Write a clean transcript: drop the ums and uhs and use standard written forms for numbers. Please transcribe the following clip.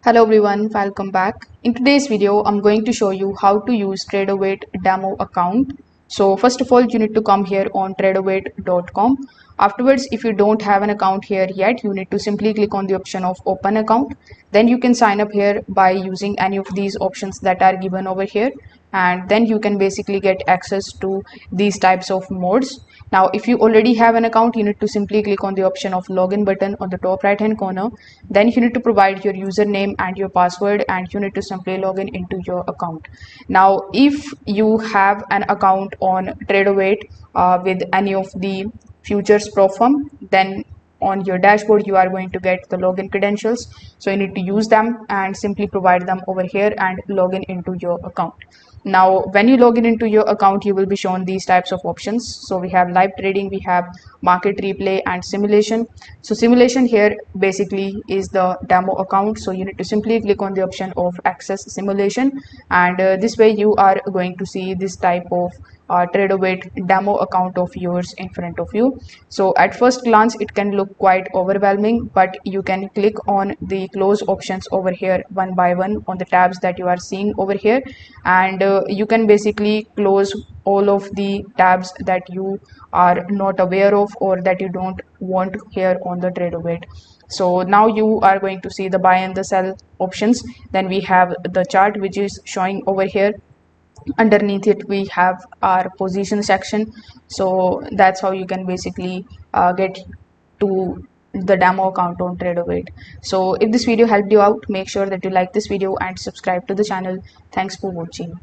Hello everyone, welcome back. In today's video, I'm going to show you how to use Tradovate demo account. So first of all, you need to come here on tradovate.com. Afterwards, if you don't have an account here yet, you need to simply click on the option of open account. Then you can sign up here by using any of these options that are given over here. And then you can basically get access to these types of modes. Now, if you already have an account, you need to simply click on the option of login button on the top right hand corner. Then you need to provide your username and your password, and you need to simply log in into your account. Now, if you have an account on Tradovate with any of the futures pro firm, then on your dashboard you are going to get the login credentials. So you need to use them and simply provide them over here and log in into your account. Now when you log in into your account, you will be shown these types of options. So we have live trading, we have market replay, and simulation. So simulation here basically is the demo account, so you need to simply click on the option of access simulation, and this way you are going to see this type of Tradovate demo account of yours in front of you. So at first glance it can look quite overwhelming, but you can click on the close options over here one by one on the tabs that you are seeing over here, and you can basically close all of the tabs that you are not aware of or that you don't want here on the Tradovate. So now you are going to see the buy and the sell options. Then we have the chart which is showing over here. Underneath it we have our position section. So that's how you can basically get to the demo account on Tradovate. So if this video helped you out, make sure that you like this video and subscribe to the channel. Thanks for watching.